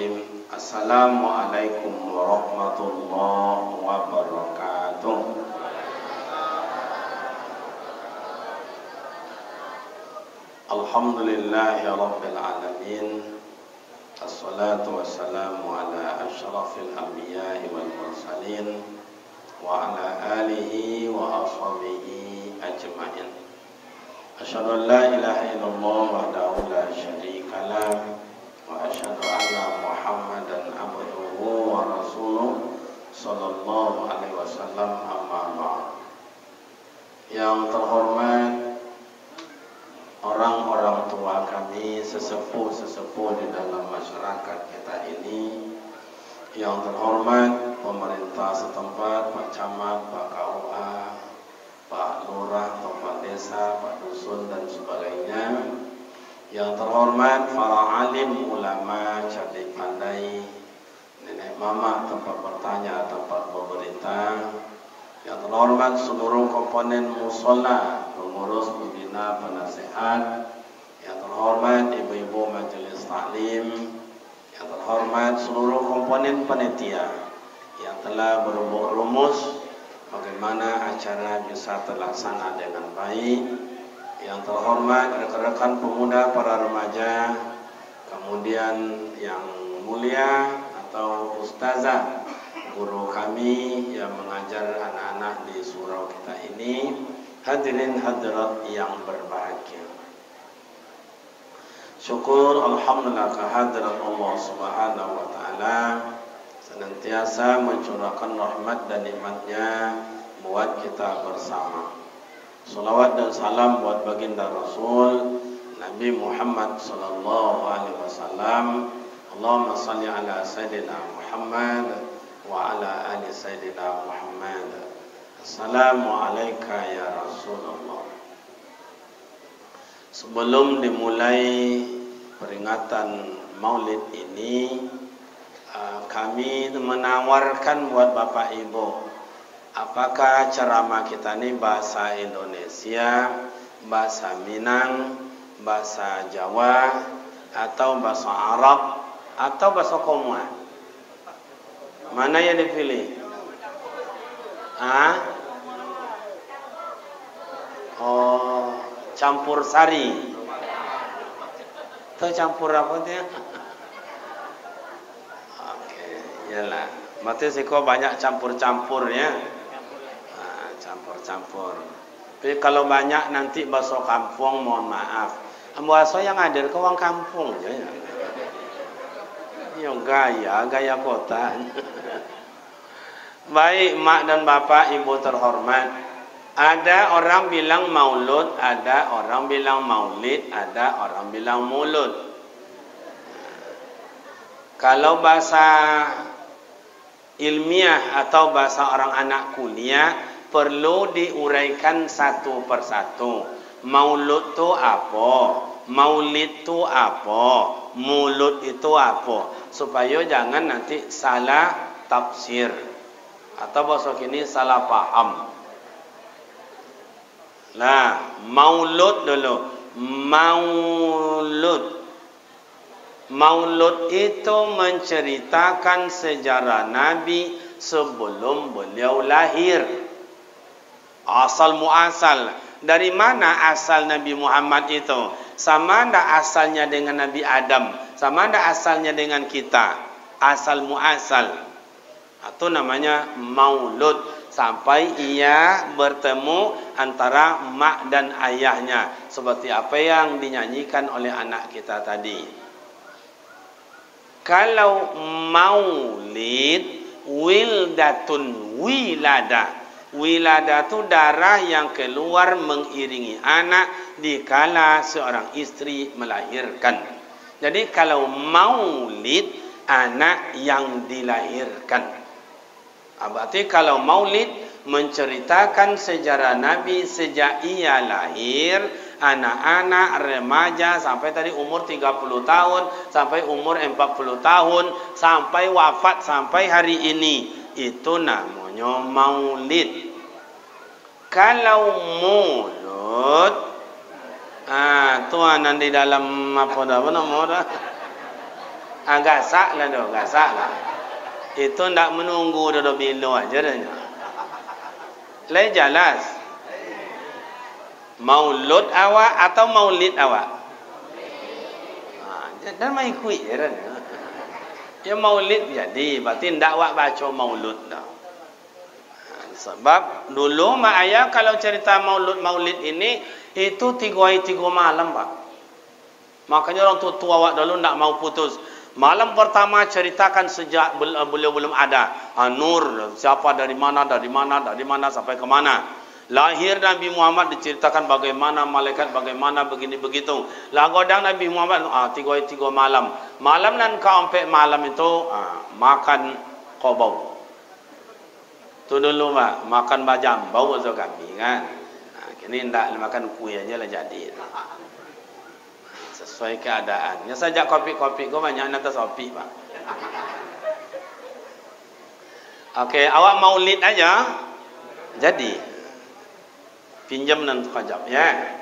Bismillahirrahmanirrahim. Assalamualaikum warahmatullahi wabarakatuh. Alhamdulillahi rabbil alamin. Assalatu wassalamu ala asyrafil anbiya'i wal mursalin wa ala alihi wa ashabihi ajma'in. Asyhadu an la ilaha illallah wahdahu la syarika lah wa asyhadu anna Muhammadan abduhu wa rasuluh sallallahu alaihi wasallam, amma ba'd. Yang terhormat orang-orang tua kami, sesepuh-sesepuh di dalam masyarakat kita ini, yang terhormat pemerintah setempat, Pak Camat, Pak KUA, Pak Lurah atau Pak Desa, Pak Dusun dan sebagainya. Yang terhormat para alim, ulama, cerdik pandai, nenek mama, tempat bertanya, tempat berberita. Yang terhormat seluruh komponen musola, pengurus, pembina, penasehat. Yang terhormat ibu-ibu majelis taklim. Yang terhormat seluruh komponen panitia yang telah berumus bagaimana acara bisa terlaksana dengan baik. Yang terhormat rekan-rekan pemuda, para remaja, kemudian yang mulia atau ustazah, guru kami yang mengajar anak-anak di surau kita ini, hadirin hadirat yang berbahagia. Syukur alhamdulillah kehadirat Allah Subhanahu wa taala senantiasa mencurahkan rahmat dan nikmatnya buat kita bersama. Salawat dan salam buat baginda Rasul Nabi Muhammad sallallahu alaihi wasallam. Allahumma salli ala sayyidina Muhammad wa ala ali sayyidina Muhammad. Assalamu alayka ya Rasulullah. Sebelum dimulai peringatan Maulid ini, kami menawarkan buat Bapak Ibu, apakah ceramah kita ini bahasa Indonesia, bahasa Minang, bahasa Jawa, atau bahasa Arab, atau bahasa Komua? Mana yang dipilih? Oh, campur sari. Atau campur apa dia? Oke, iyalah. Berarti siko banyak campur-campurnya. Campur-campur. Tapi kalau banyak nanti bahasa kampung, mohon maaf. Bahasa yang hadir ke orang kampung ya. Yang gaya kota. Baik mak dan bapak, ibu terhormat. Ada orang bilang maulud, ada orang bilang maulid, ada orang bilang mulud. Kalau bahasa ilmiah atau bahasa orang anak kuliah, perlu diuraikan satu persatu. Maulud itu apa? Maulid itu apa? Mulud itu apa? Supaya jangan nanti salah tafsir atau bahasa kini salah paham. Nah, maulud dulu. Maulud itu menceritakan sejarah Nabi sebelum beliau lahir. Asal muasal. Dari mana asal Nabi Muhammad itu? Sama ndak asalnya dengan Nabi Adam? Sama ndak asalnya dengan kita? Asal muasal. Itu namanya maulud. Sampai ia bertemu antara mak dan ayahnya. Seperti apa yang dinyanyikan oleh anak kita tadi. Kalau maulid, wildatun wilada. Wilada itu darah yang keluar mengiringi anak dikala seorang istri melahirkan. Jadi kalau maulid, anak yang dilahirkan. Berarti kalau maulid menceritakan sejarah Nabi sejak ia lahir, anak-anak, remaja, sampai tadi umur 30 tahun, sampai umur 40 tahun, sampai wafat, sampai hari ini. Itu namanya maulid. Kalau mulud, tuanan di dalam apa nama dah? gasak lah tu, gasak lah. Itu ndak menunggu dodo bilo aja dah. Lai jelas. Maulud awak atau maulid awak? Dan mai kuih je dah. Ya maulid jadi, berarti ndak awak baca maulud dah. Sebab dulu mak ayah kalau cerita maulid ini itu 3 hari 3 malam, Pak. Makanya orang tua awak dulu ndak mau putus. Malam pertama ceritakan sejak beliau belum ada. Nur siapa dari mana sampai ke mana. Lahir Nabi Muhammad diceritakan bagaimana malaikat, bagaimana begini begitu. Lagodang Nabi Muhammad 3 malam. Malam dan keempat malam itu makan kobau. Tu dulu Pak, makan bajam bau tu kami kan. Kini ndak makan kuih aja lah jadi. Sesuai keadaannya saja. Kopi-kopi kau banyak nanti kopi, Pak. Okey, awak maulid aja jadi. Pinjam nanti kajap ya.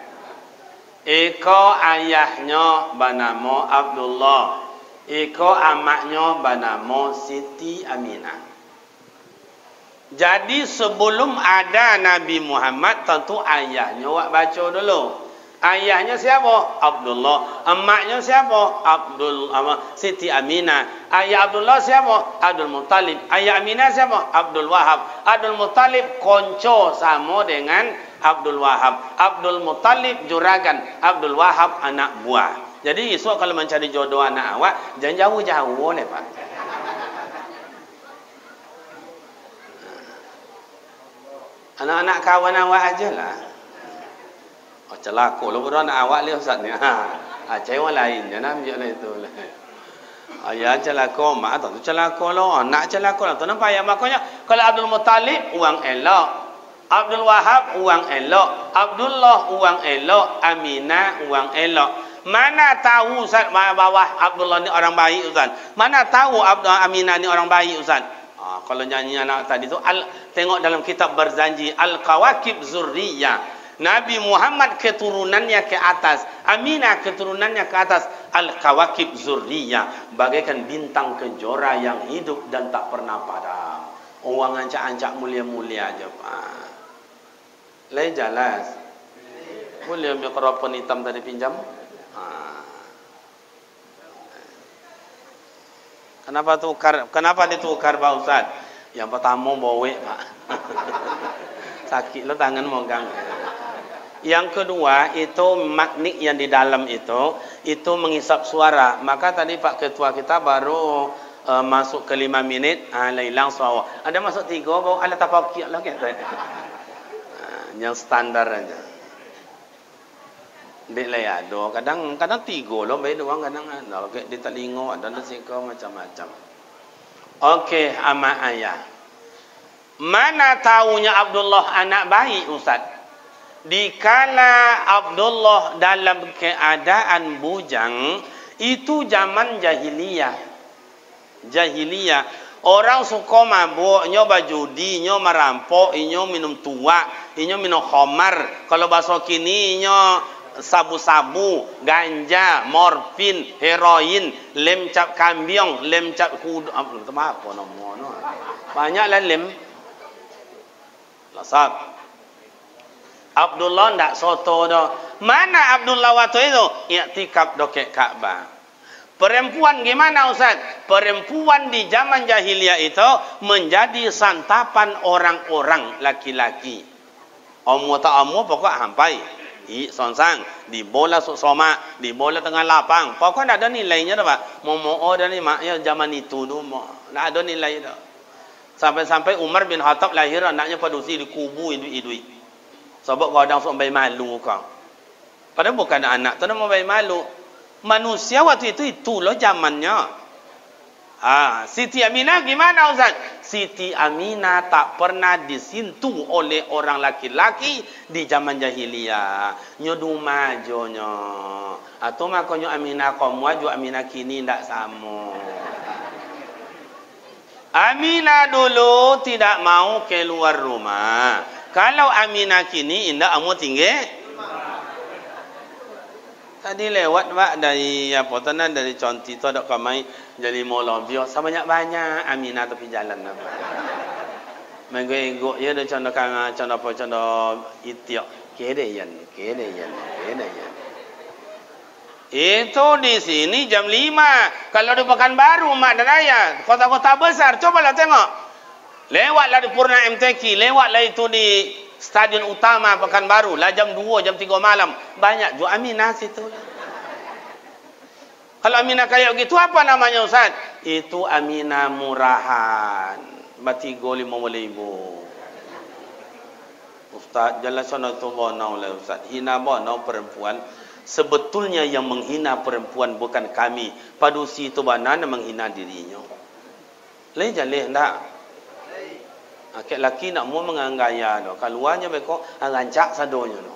Iko ayahnya bernama Abdullah. Iko amaknya bernama Siti Aminah. Jadi sebelum ada Nabi Muhammad tentu ayahnya awak baca dulu. Ayahnya siapa? Abdullah. Emaknya siapa? Siti Aminah. Ayah Abdullah siapa? Abdul Muttalib. Ayah Aminah siapa? Abdul Wahab. Abdul Muttalib konco sama dengan Abdul Wahab. Abdul Muttalib juragan. Abdul Wahab anak buah. Jadi esok kalau mencari jodoh anak awak, jangan jauh-jauh ni, Pak. Anak-anak kawan awak ajalah. Celaka lah budak nak awak lihat Ustaz ni. Cewek lain je nak ambil lah itu. Ya celaka mak tu celaka lah. Nak celaka lah. Tu nampak ya makanya kalau Abdul Muttalib uang elok. Abdul Wahab uang elok. Abdullah uang elok. Aminah uang elok. Mana tahu Ustaz bawah Abdullah ni orang baik Ustaz. Mana tahu Aminah ni orang baik Ustaz. Kalau nyanyi anak tadi tu tengok dalam kitab Berzanji Al-Kawakib Zurriyah. Nabi Muhammad keturunannya ke atas, Aminah keturunannya ke atas, Al-Kawakib Zurriyah, bagaikan bintang kejora yang hidup dan tak pernah padam. Orang ancak-ancak mulia-mulia aja, Pak. Lai jelas. Boleh mikrofon hitam tadi pinjam? Kenapa ditukar Pak Ustaz? Yang pertama bowek, Pak. Sakit lo tangan megang. Yang kedua itu magnet yang di dalam itu mengisap suara. Maka tadi Pak Ketua kita baru masuk ke 5 minit, hilang suara. Ada masuk 3 baru ada tapakiak lah kan. Yang standar aja. Dek lah ada. Kadang 3 loh, baik doang kadang ada. Kayak di telinga ada sika macam-macam. Okey, amak ayah. Mana tahunya Abdullah anak baik Ustaz? Dikala Abdullah dalam keadaan bujang, itu zaman jahiliyah. Jahiliyah. Orang suka mabuk, nyo bajudi, nyo merampok, nyo minum tua, nyo minum khamar. Kalau bahasa kini nyo sabu-sabu, ganja, morfin, heroin, lem cap kambiong, lem cap kudu. Apa nama? Banyaklah lem. Lasap. Abdullah ndak soto dah. Mana Abdullah waktu itu? Iktikaf dokek Ka'bah. Perempuan gimana Ustaz? Perempuan di zaman jahiliyah itu menjadi santapan orang-orang laki-laki. Omu tak omu pokok hampai. Sonsang, di bola soma, di bola tengah lapang. Pokok tak ada nilainya dah Pak. Momo dan ni maknya zaman itu dulu tak ada nilai dah. Sampai-sampai Umar bin Khattab lahir anaknya padusi di kubu idui. Sebab kau ada sampai malu kau. Padahal bukan anak, tu nama bayi malu. Manusia waktu itu loh zamannya. Siti Aminah gimana Ustaz? Siti Aminah tak pernah disentuh oleh orang laki-laki di zaman jahiliyah. Nyodu majonya. Atau makanya Aminah kamu aja Aminah kini ndak sama. Aminah dulu tidak mau keluar rumah. Kalau Aminah kini indah amu tinggi. Tadi lewat Pak dari apa tanah dari Conti tu dak kamai jadi mola bio sebanyak-banyak Aminah tepi jalan apa. Menggo ya dah contoh kang contoh apa contoh itiak kedeyan. Itu di sini jam 5. Kalau di Pekanbaru mak dan ayah, kota-kota besar cobalah tengok. Lewatlah di Purna MTQ, lewatlah itu di Stadion Utama Pekanbaru lah jam 2, jam 3 malam. Banyak juga Aminah situ. Kalau Aminah kayak gitu apa namanya Ustaz? Itu Aminah murahan. Batigo 5.000. Ustaz, jalan sana tu bonau lah Ustaz. Hina bonau perempuan. Sebetulnya yang menghina perempuan bukan kami. Padusi itu banana menghina dirinya. Leh jaleh ndak. Akak laki nak mau menganggaya no. Keluarnya mereka rancak sadonya no.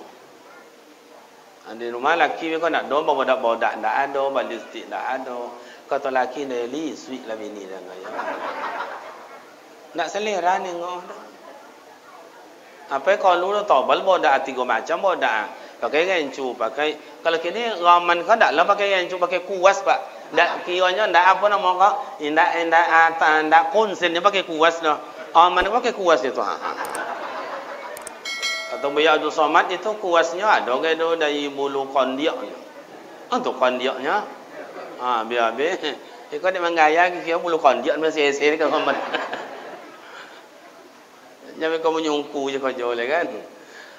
Di rumah laki mereka nak do bodak-bodak ndak ada, balistik ndak ada. Kata laki Nelly sweet lah bini dah gaya. Nak selera nengok dah. Apa kalau lu tahu bal bodak tiga macam bodak. Pakai gencu, pakai kalau kini raman kau ndak lah pakai gencu, pakai kuas Pak. Ndak kiranya ndak apa nama kau? Ndak konsen dia pakai kuas dah. Mana pakai kuas itu? Atau Buya Abdul Somad itu kuasnya ada gitu dari bulu kondiaknya. Untuk kondiaknya, biar. Ikut dia menggaya kira bulu kondiak masih ese kan Muhammad. Jangan kamu nyungku je kau jole kan.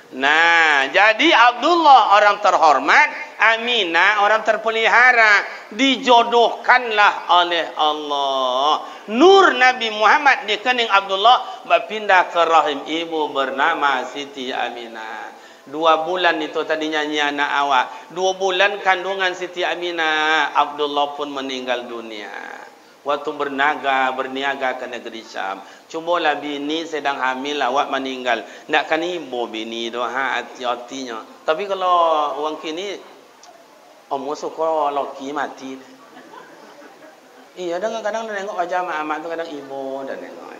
Nah, jadi Abdullah orang terhormat, Aminah orang terpelihara, dijodohkanlah oleh Allah. Nur Nabi Muhammad di kening Abdullah berpindah ke rahim ibu bernama Siti Aminah. 2 bulan itu tadi nyanyi anak awak. 2 bulan kandungan Siti Aminah, Abdullah pun meninggal dunia. Waktu berniaga ke negeri Syam. Cubalah bini sedang hamil awak meninggal. Nak kan ibu bini tu hati-hatinya. Tapi kalau orang kini omong suka laki mati. Iya, kadang-kadang tengok wajah mak tu kadang ibu dan tengok.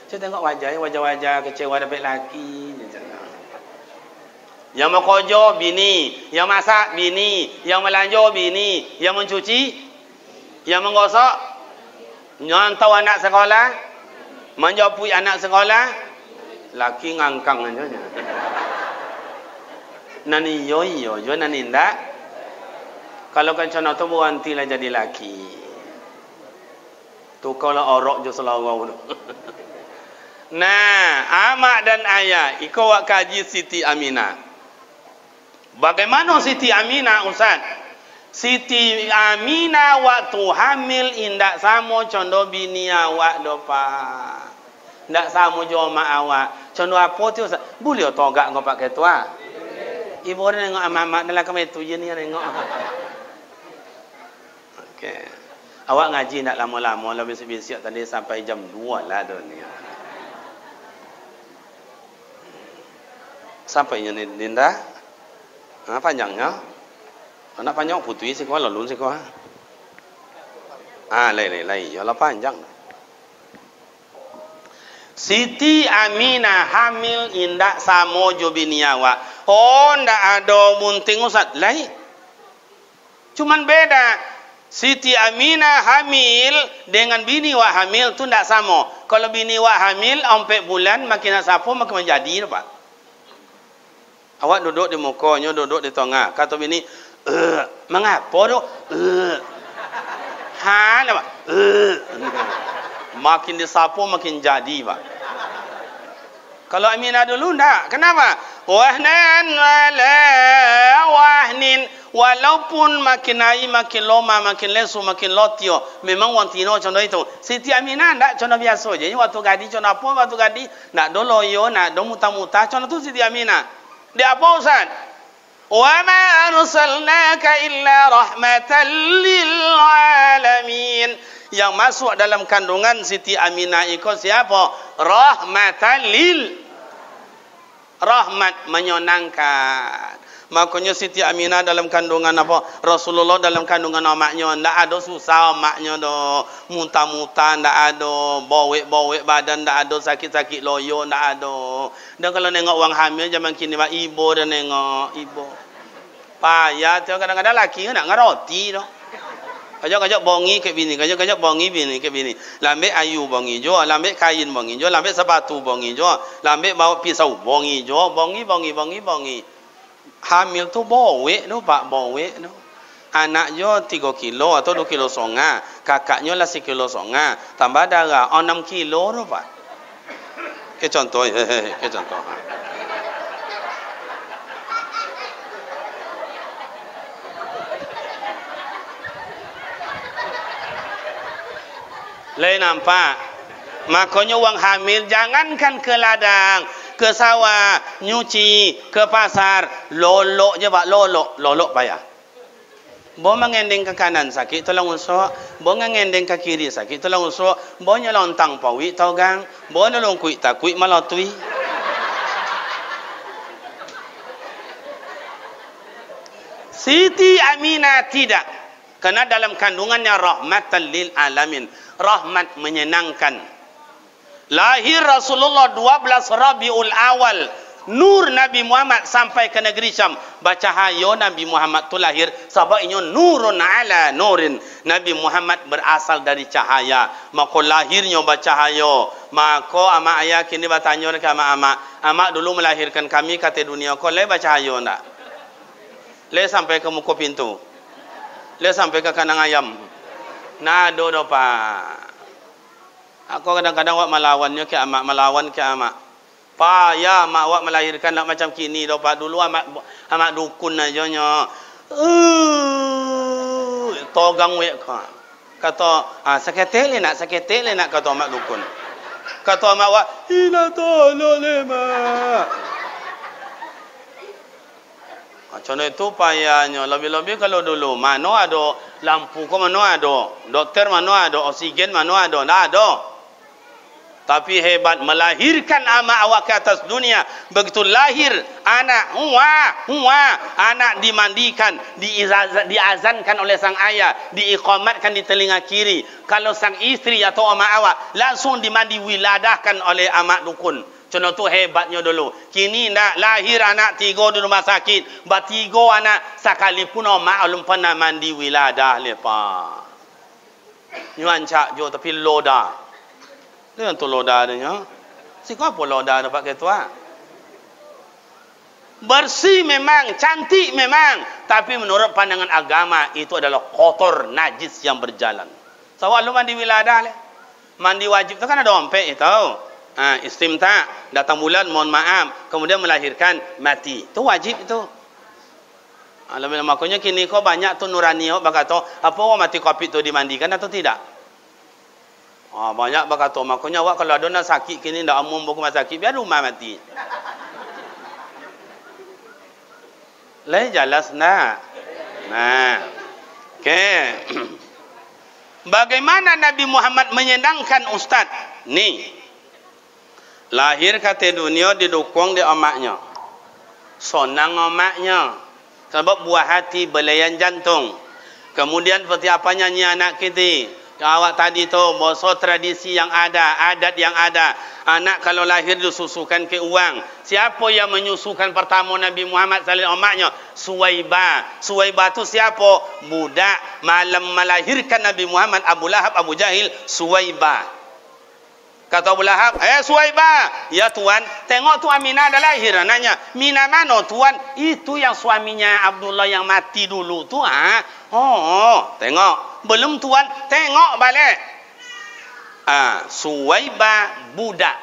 Saya tengok wajah kecewa dapat laki. Yang mekojo bini, yang masak bini, yang melanjur bini, yang mencuci, yang menggosok, nyantau anak sekolah, menjapui anak sekolah, laki ngangkang aja. Nani yo nani ndak. Kalau kan contoh tu berhenti lah jadi laki. Tu kalau orok je selawau tu. Nah, amak dan ayah ikut wak kaji Siti Aminah. Bagaimana Siti Aminah Ustaz? Siti Aminah waktu hamil indak sama contoh bini awak dopa. Ndak sama jo mak awak. Contoh apa tu Ustaz? Boleh togak ngau pakai tua. Ibu orang nengok amak dalam kamera tu je ni nengok. Okey. Awak ngaji nak lama-lama lah bisik-bisik tadi sampai jam 2 lah dunia. Sampainya ni Dinda. Panjangnya. Anak panjang putih sekolah lulun sekolah. Lai. Ya lah panjang. Siti Aminah hamil indak samo jo bini awak. Oh, ndak ada bunting Ustaz. Lai. Cuman beda. Siti Aminah hamil dengan bini wak hamil tu ndak sama. Kalau bini wak hamil 4 bulan makin sapu makin menjadi Pak. Awak duduk di mukanya, duduk di tengah. Kata bini, mengapa tu? Apa? Makin disapu makin jadi Pak. Kalau Aminah dulu ndak. Kenapa? Wahnan wala wahnin. Walaupun makin naik, makin loma, makin lesu, makin lotio. Memang wantino contoh itu. Siti Aminah ndak contoh biasa je. Waktu gadi contoh apa? Waktu gadi nak do loyo, nak do muta-muta. Contoh tu Siti Aminah. Dia apa Ustaz? Wa ma arsalnaka illa rahmatan lil alamin. Yang masuk dalam kandungan Siti Aminah ikut siapa? Rahmatan lil. Rahmat menyenangkan. Makanya Siti Aminah dalam kandungan apa? Rasulullah dalam kandungan maknya ndak ada susah maknya do. Muntah-muntah ndak ada, bawek-bawek badan ndak ada, sakit-sakit loyo ndak ada. Dan kalau nengok orang hamil zaman kini ibu dan nengok ibu. Payah tu kadang-kadang laki nak ngeroti tu. Kajak-kajak bongi ke bini, kajak-kajak bongi bini ke bini. Lambek ayu bongi jo, lambek kain bongi jo, lambek sepatu bongi jo, lambek bawa pisau bongi jo, bongi. Hamil tu bawe tu pak bawe tu. Anak jo 3 kilo atau 2 kilo songa, kakaknya lah 1 kilo songa, tambah darah 6 kilo tu pak. Ke contoh, ke contoh. Lain nampak. Makanya wang hamil jangankan ke ladang, ke sawah, nyuci, ke pasar, lolok je pak, lolok payah. Bo mengendeng ke kanan sakit tolong usuk, bo mengendeng ke kiri sakit tolong usuk, bo nyelontang pawi tau gang, bo nolong kuik takui malatui. Siti Aminah tidak. Karena dalam kandungannya rahmatan lil alamin, rahmat menyenangkan. Lahir Rasulullah 12 Rabiul Awal, nur Nabi Muhammad sampai ke negeri Syam. Baca hayo Nabi Muhammad tu lahir sebab ini nurun ala nurin. Nabi Muhammad berasal dari cahaya. Maka lahirnya baca hayo. Maka amak ayah kini bertanya ke amak-amak, amak dulu melahirkan kami kata dunia, kau le baca hayo ndak? Le sampai ke muka pintu. Le sampai ke kandang ayam. Nah, do pak. Aku kadang-kadang wak melawannya ke amak, melawan ke amak. Pa ya mak wak melahirkan nak macam kini do pak. Dulu amak dukun aja nya. Togang wek kau. Kata, sakit le nak kata amak dukun. Kata amak wak, ina tolong le mak. Macam itu payahnya. Lebih-lebih kalau dulu mana ada lampu, kau mana ada, doktor mana ada, oksigen mana ada, tak ada. Tapi hebat melahirkan amak awak ke atas dunia. Begitu lahir anak, anak dimandikan, diazankan oleh sang ayah, diiqamatkan di telinga kiri. Kalau sang istri atau amak awak langsung dimandi wiladahkan oleh amak dukun. Contoh tu hebatnya dulu. Kini nak lahir anak 3 di rumah sakit, 3 anak sekalipun mak belum pernah mandi wiladah lepa. Nyuan cak jo tapi loda. Dia tu loda dia. Sikap apa loda dapat ketua? Bersih memang, cantik memang, tapi menurut pandangan agama itu adalah kotor, najis yang berjalan. Sawak lu mandi wiladah le. Mandi wajib tu kan ada ompek itu. Istimta, datang bulan mohon maaf, kemudian melahirkan mati. Itu wajib itu. Alhamdulillah, makanya kini kau banyak tu nurani berkata, apa orang mati kopi tu dimandikan atau tidak? Banyak berkata, makanya awak kalau ada nak sakit kini ndak umum buku sakit, biar rumah mati. Lai jelas nak. Nah. Okey. Bagaimana Nabi Muhammad menyenangkan ustaz? Ni. Lahir kata dunia didukung di omaknya. Sonang omaknya. Sebab buah hati belayan jantung. Kemudian seperti apa nyanyi anak kita. Awak tadi tu bahasa tradisi yang ada, adat yang ada. Anak kalau lahir disusukan ke uang. Siapa yang menyusukan pertama Nabi Muhammad sallallahu alaihi wasallam? Suwaibah. Suwaibah tu siapa? Budak malam melahirkan Nabi Muhammad, Abu Lahab, Abu Jahil, Suwaibah. Kata Abu Lahab, Suwaibah, ya tuan, tengok tu Aminah dah lahir anaknya. Mina mana tuan? Itu yang suaminya Abdullah yang mati dulu tu. Tengok. Belum tuan, tengok balik. Suwaibah budak.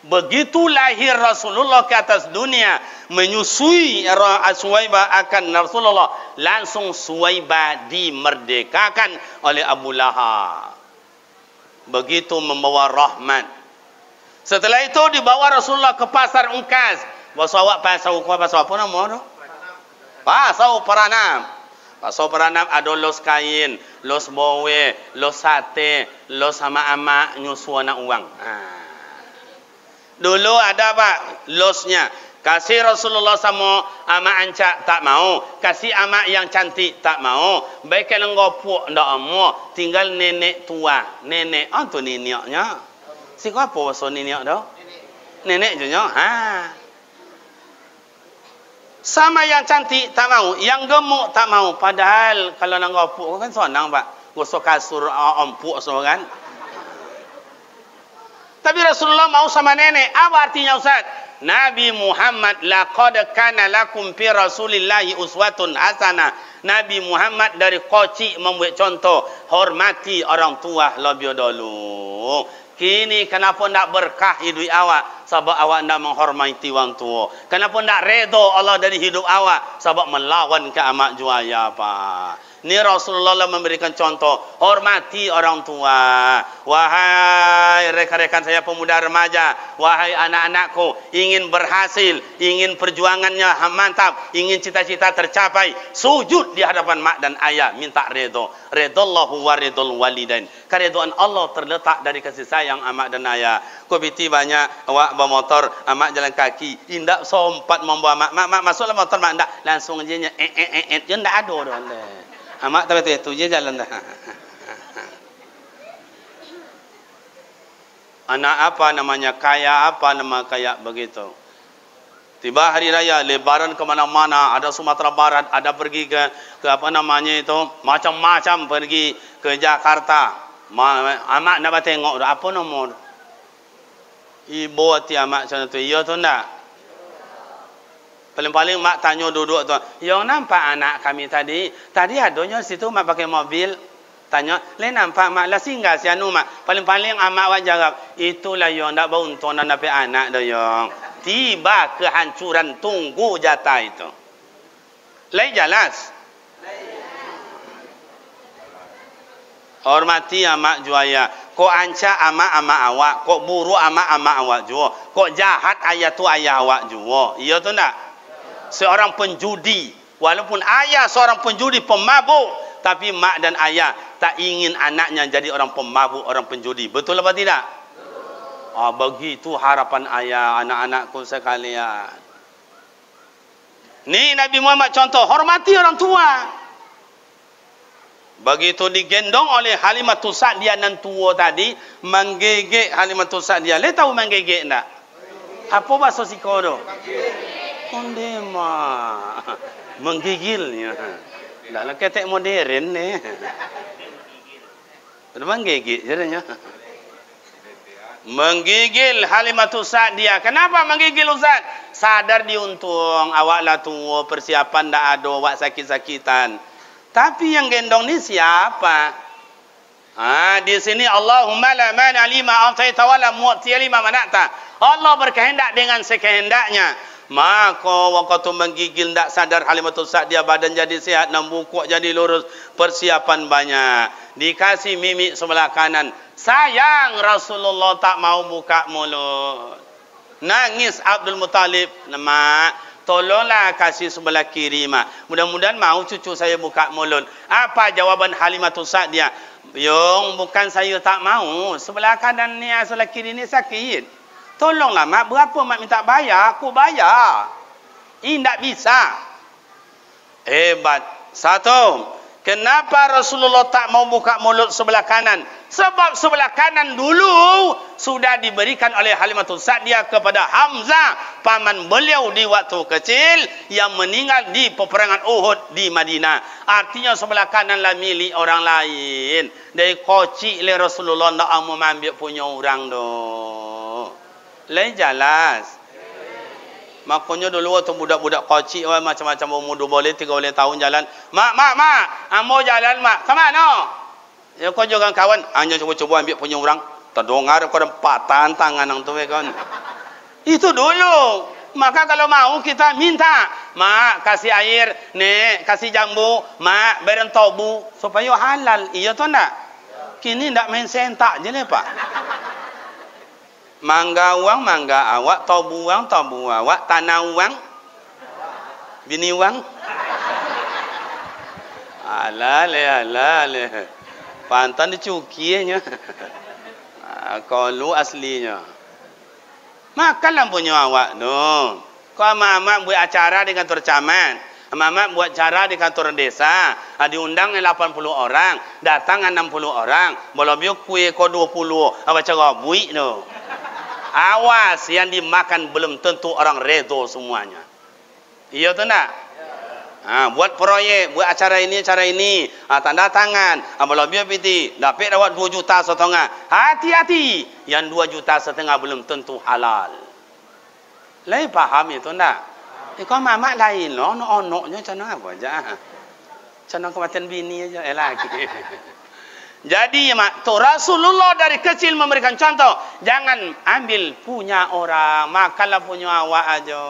Begitu lahir Rasulullah ke atas dunia, menyusui Suwaibah akan Rasulullah, langsung Suwaibah dimerdekakan oleh Abu Lahab. Begitu membawa rahmat. Setelah itu dibawa Rasulullah ke pasar Ungkas. Bahasa awak pasar apa nama tu? Pasar Peranam. Pasar Peranam ada los kain, los bowe, los sate, los ama-ama nyusu anak uang. Dulu ada pak losnya. Kasih Rasulullah sama ama ancak tak mau, kasih ama yang cantik tak mau, baik kalau ngopuk ndak mau, tinggal nenek tua, nenek tu neneknya. Siapa apa bahasa nenek dah? Nenek je nya. Sama yang cantik tak mau, yang gemuk tak mau. Padahal kalau nak ngopuk kan senang pak. Gosok kasur empuk semua kan. Tapi Rasulullah mau sama nenek. Apa artinya Ustaz? Nabi Muhammad laqad kana lakum fi Rasulillahi uswatun hasanah. Nabi Muhammad dari kocik membuat contoh, hormati orang tua lebih dulu. Kini kenapa nak berkah hidup awak? Sebab awak nak menghormati orang tua. Kenapa nak redha Allah dari hidup awak? Sebab melawan ke amak juaya pak. Ni Rasulullah memberikan contoh, hormati orang tua. Wahai rekan-rekan saya pemuda remaja, wahai anak-anakku, ingin berhasil, ingin perjuangannya mantap, ingin cita-cita tercapai, sujud di hadapan mak dan ayah, minta redha. Redallahu wa ridul walidain. Keridhaan Allah terletak dari kasih sayang amak dan ayah. Kau biti banyak awak bawa motor, amak jalan kaki, indak sempat membawa mak masuklah motor mak ndak, langsung aja nya je ndak ada dah. Amak tapi tu je jalan dah. Anak apa namanya kaya, apa nama kaya begitu. Tiba hari raya, lebaran ke mana-mana, ada Sumatera Barat, ada pergi ke apa namanya itu, macam-macam pergi ke Jakarta. Amak nak tengok apa nomor. Ibu hati amak macam tu, iya tu ndak? Paling-paling mak tanya duduk tu, yang nampak anak kami tadi adanya situ mak pakai mobil. Tanya, le nampak mak lah singgah si anu mak. Paling-paling amak wak jawab, itulah yang nak beruntung dan dapat anak dah yang. Tiba kehancuran, tunggu jatah itu. Lai jelas. Hormati amak juaya. Kok anca amak awak, kok buruk amak awak jua. Kok jahat ayah tu ayah awak jua. Iya tu ndak? Seorang penjudi, walaupun ayah seorang penjudi pemabuk, tapi mak dan ayah tak ingin anaknya jadi orang pemabuk, orang penjudi. Betul apa tidak? Begitu harapan ayah, anak-anakku sekalian. Ni Nabi Muhammad contoh, hormati orang tua. Begitu digendong oleh Halimatus Sa'diyah nan tua tadi, menggigit Halimatus Sa'diyah. Le tahu menggigit enggak? Apa bahasa siko tu? Kondema. Menggigilnya. Dah lah ketek modern ni. Menggigit jadinya. Menggigil Halimatus Sa'diyah. Kenapa menggigil Ustaz? Sadar diuntung awak lah tua, persiapan dah ada, awak sakit-sakitan. Tapi yang gendong ni siapa? Di sini Allahumma la mana lima ataita wala mu'tiya lima mana'ta. Allah berkehendak dengan sekehendaknya. Maka waktu menggigil tak sadar Halimatus Sa'diyah badan jadi sihat, nambukuk jadi lurus, persiapan banyak. Dikasih mimik sebelah kanan. Sayang Rasulullah tak mau buka mulut. Nangis Abdul Muttalib, mak, tolonglah kasih sebelah kiri mak. Mudah-mudahan mau cucu saya buka mulut. Apa jawaban Halimatus Sa'diyah? Yung bukan saya tak mau, sebelah kanan ni, sebelah kiri ni sakit. Tolonglah mak, berapa mak minta bayar, aku bayar. Ini tak bisa. Hebat. Satu, kenapa Rasulullah tak mau buka mulut sebelah kanan? Sebab sebelah kanan dulu sudah diberikan oleh Halimatus Sa'diyah kepada Hamzah, paman beliau di waktu kecil yang meninggal di peperangan Uhud di Madinah. Artinya sebelah kananlah milik orang lain. Dari kocik le Rasulullah tak mau ambil punya orang tu. Lain jelas. Makanya dulu waktu budak-budak kocik macam-macam umur 2 boleh 3 tahun jalan. Mak, mau jalan mak. Ke mana? Ya kau jangan kawan, hanya cuba ambil punya orang. Terdengar kau ada patah tangan nang tu kan. Itu dulu. Maka kalau mau kita minta, mak kasih air, nek kasih jambu, mak beren tobu supaya halal. Iya tu ndak? Kini ndak main sentak je le pak. Mangga uang mangga awak, tobu uang tobu awak, tanah uang, bini uang. Alale. Pantan dicukinya. Kalau aslinya. Makanlah punya awak tu. Kau mak buat acara di kantor camat. Mak buat acara di kantor desa. Diundang 80 orang. Datang 60 orang. Belum yuk kue kau 20. Apa cara buik tu. Awas yang dimakan belum tentu orang redo semuanya. Iya tu nak? Buat proyek, buat acara ini, tanda tangan, kalau biar piti, dapat 2 juta setengah. Hati-hati, yang 2 juta setengah belum tentu halal. Lain faham itu tak? Kau mamak lain loh, onoknya macam apa aja. Macam kematian bini aja, lagi. Jadi mak, tu Rasulullah dari kecil memberikan contoh, jangan ambil punya orang, makanlah punya awak aja.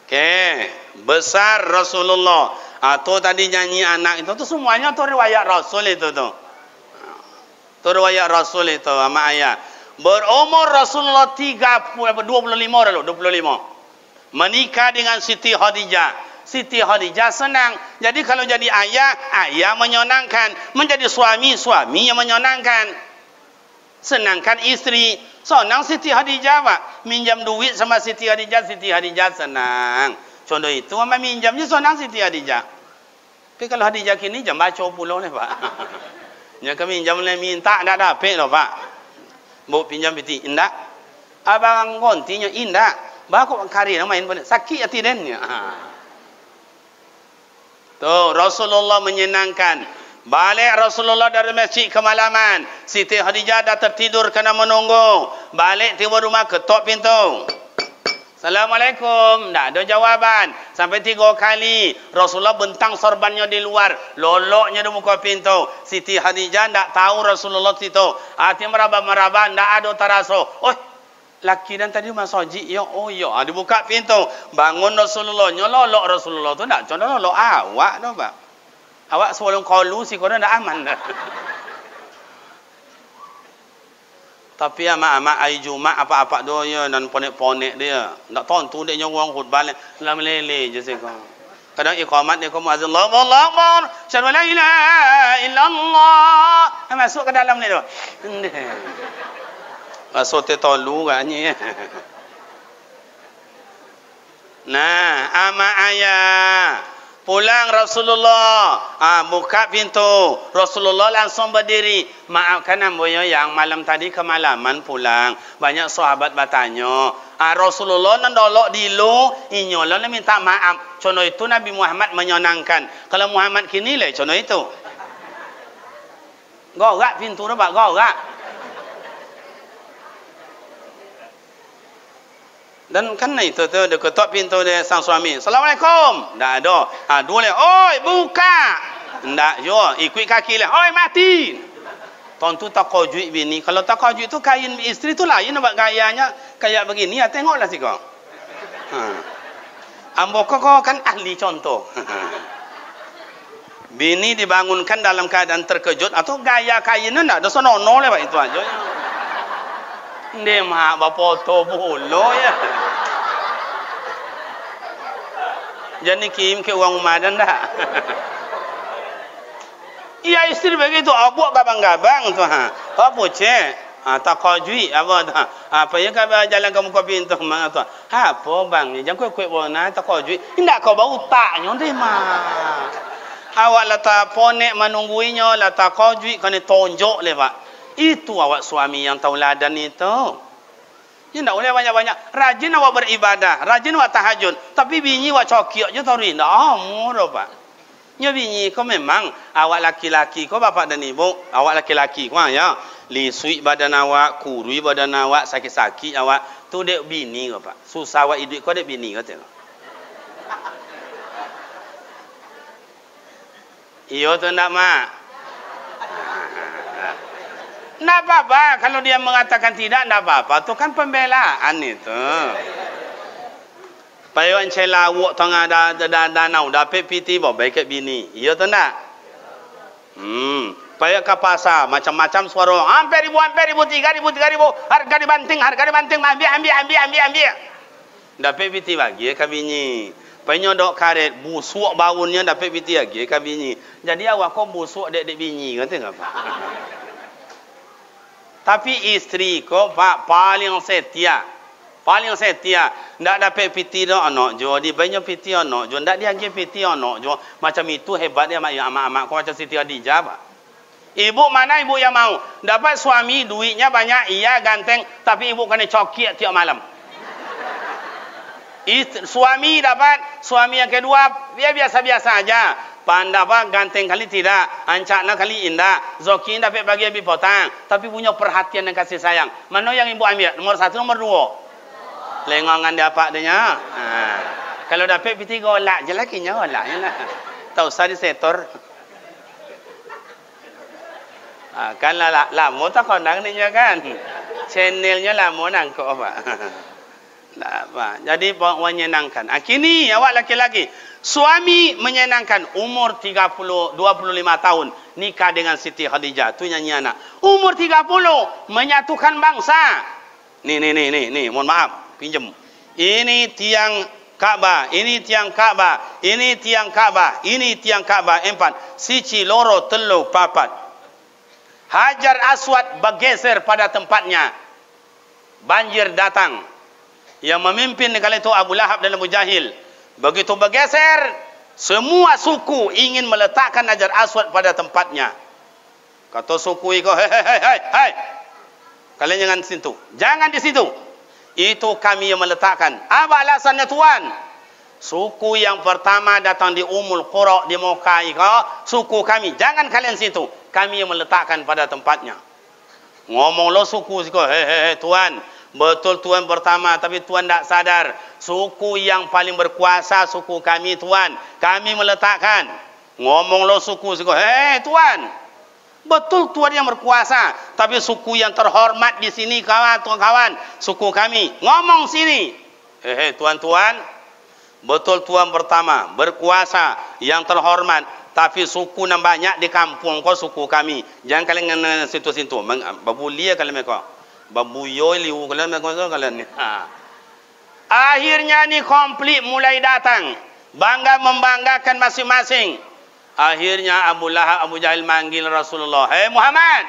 Okey, besar Rasulullah. Tu tadi nyanyi anak itu tu semuanya tu riwayat Rasul itu tu. Tu riwayat Rasul itu sama ayah. Berumur Rasulullah 25 dah lu, 25. Menikah dengan Siti Khadijah. Siti Khadijah senang. Jadi kalau jadi ayah, ayah menyenangkan. Menjadi suami, suami yang menyenangkan. Senangkan istri. Senang Siti Khadijah pak. Minjam duit sama Siti Khadijah senang. Contoh itu sama minjamnya senang Siti Khadijah. Tapi kalau Khadijah kini jam baca puluh ni pak. Yang kami minjam ni minta dah dapat loh pak. Mau pinjam piti indak. Abang kontinya indak. Baku kari main boleh. Sakit hati dennya. Tuh Rasulullah menyenangkan. Balik Rasulullah dari masjid kemalaman. Siti Khadijah dah tertidur kena menunggu. Balik tiba rumah ketok pintu. Assalamualaikum. Tak ada jawaban. Sampai 3 kali. Rasulullah bentang sorbannya di luar. Loloknya di muka pintu. Siti Khadijah tak tahu Rasulullah situ. Hati meraba-meraba. Tak ada terasa. Oh, laki dan tadi masuk haji. Ya, oh ya. Dibuka pintu. Bangun Rasulullah. Nyolok Rasulullah tu tak. Contoh lolok awak tu pak. Awak sebelum kalu si korang dah aman dah. Tapi amak-amak hari Jumat apa-apa dia dan ponek-ponek dia. Tak tahu tu dia nyawang khutbah dalam lele je sekau. Kadang iqamat dia kamu azan Allahu Akbar, syahadu la ilaha illallah. Masuk ke dalam ni tu. Masuk te tolu katnya. Nah, amak ayah pulang Rasulullah, buka pintu. Rasulullah langsung berdiri. Maafkan amboyo yang malam tadi kemalaman pulang. Banyak sahabat bertanya. Rasulullah nandolok dilu, inyolah minta maaf. Contoh itu Nabi Muhammad menyenangkan. Kalau Muhammad kini le, contoh itu. Gorak pintu tu pak, gorak. Dan kan itu tu dia ketok pintu dia sang suami. Assalamualaikum. Tak ada. Dua le. Oi, buka. Tak jo, ikut kaki le. Oi, mati. Tentu tak kojui bini. Kalau tak kojui tu kain isteri tu lain nampak gayanya kayak begini. Ya tengoklah sih kau. Ambo kau kan ahli contoh. Bini dibangunkan dalam keadaan terkejut atau gaya kainnya tak ada sonono le pak itu aja. Dia mak bapa to bolo ya. Jadi kim ke uang umadan dah. Iya istri begitu abuk gabang-gabang tu Apa cek? Tak kajui apa dah. Apa ya kau jalan kamu ke pintu mak tu. Apa bang? Jangan kau bona tak kajui. Indak kau bau taknya deh mak. Awak letak ponek menungguinya letak kajui kena tonjok le pak. Itu awak suami yang tauladan itu. Ya tak boleh banyak-banyak. Rajin awak beribadah. Rajin awak tahajud. Tapi bini awak cokiok je tahu rinda. Murah pak. Ya bini kau memang. Awak laki-laki kau bapak dan ibu. Awak laki-laki kau ya. Lisui badan awak. Kurui badan awak. Sakit-sakit awak. Tu dek bini kau pak. Susah awak hidup kau dek bini kau tengok. Iyo tu nak mak. Tak apa-apa. Kalau dia mengatakan tidak, tak apa-apa. Itu kan pembelaan itu. Payuan cela wak tengah danau. Dapat piti bawa baik ke bini. Iya tu tak? Payuan ke pasar. Macam-macam suara. Hampir ribu, 3,000. Harga dibanting. Ambil. Dapat piti bagi ke bini. Payuan dok karet. Busuk baunya dapat piti lagi ke bini. Jadi awak kau busuk dek bini. Kata apa? Tapi isteri ko paling setia. Ndak dapat piti dah anak jo. Di banyak piti anak jo. Ndak dia lagi piti anak jo. Macam itu hebat dia amak-amak ko macam Siti Khadijah pak. Ibu mana ibu yang mau? Dapat suami duitnya banyak, iya ganteng, tapi ibu kena cokik tiap malam. Suami dapat, suami yang kedua dia biasa-biasa aja. Pandai apa ganteng kali tidak, ancakna kali indah, zoki dapat bagi lebih potang, tapi punya perhatian dan kasih sayang. Mana yang ibu ambil? Nomor 1, nomor 2. Lengongan dia apa adanya. Kalau dapat piti golak je lakinya golak je lah. Tak usah disetor. Kan lama tak kondang ni kan. Channelnya lama nangkok apa. Jadi menyenangkan. Kini awak laki-laki, suami menyenangkan umur 25 tahun nikah dengan Siti Khadijah. Tu nyanyi anak. Umur 30 menyatukan bangsa. Nih, mohon maaf, pinjam. Ini tiang Ka'bah, ini tiang Ka'bah, ini tiang Ka'bah, ini tiang Ka'bah 4. Siji, loro, telu, papat. Hajar Aswad bergeser pada tempatnya. Banjir datang. Yang memimpin kali itu Abu Lahab dan Abu Jahil. Begitu bergeser, semua suku ingin meletakkan Hajar Aswad pada tempatnya. Kata suku itu, hei, kalian jangan di situ. Jangan di situ. Itu kami yang meletakkan. Apa alasannya tuan? Suku yang pertama datang di Ummul Qura di Mekah itu, suku kami. Jangan kalian situ. Kami yang meletakkan pada tempatnya. Ngomong lo suku itu, hei tuan. Betul tuan pertama, tapi tuan tak sadar. Suku yang paling berkuasa suku kami tuan. Kami meletakkan. Ngomong lo suku itu, hei tuan. Betul tuan yang berkuasa, tapi suku yang terhormat di sini kawan-kawan, suku kami. Ngomong sini. Hei tuan-tuan. Betul tuan pertama berkuasa yang terhormat, tapi suku yang banyak di kampung kau suku kami. Jangan kalian situ-situ. Babulia kalian mereka. Babuyoy liu kalian mereka kalian ni. Akhirnya ni konflik mulai datang. Bangga membanggakan masing-masing. Akhirnya Abu Lahab, Abu Jahil manggil Rasulullah. Hei Muhammad.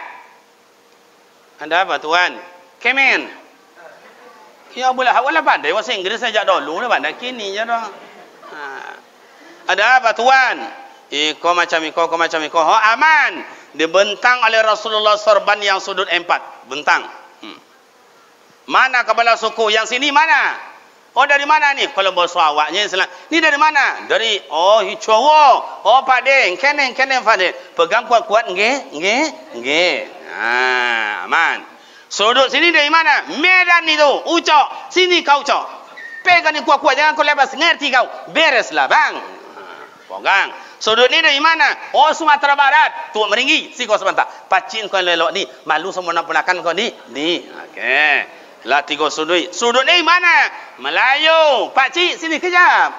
Ada apa tuan? Come in. Ya Abu Lahab, wala pandai bahasa Inggris sejak dulu, pandai kini je dah. Ada apa tuan? Kau macam iko. Aman. Dibentang oleh Rasulullah sorban yang sudut 4. Bentang. Mana kepala suku? Yang sini mana? Oh dari mana ni? Kalau bahasa awaknya ni dari mana? Dari Hicowo. Oh Pakde, kenen Pakde. Pegang kuat-kuat nge. Aman. Sudut sini dari mana? Medan itu. Ucok. Sini kau ucok. Pegang ni kuat-kuat, jangan kau lepas. Ngerti kau? Bereslah bang. Pegang. Sudut ni dari mana? Oh Sumatera Barat. Tuan meringgi. Si kau sebentar. Pacin kau lelok ni. Malu sama nak penakan kau ni. Okey. Lah 3 sudut. Sudut ni mana? Melayu. Pakcik sini kejap.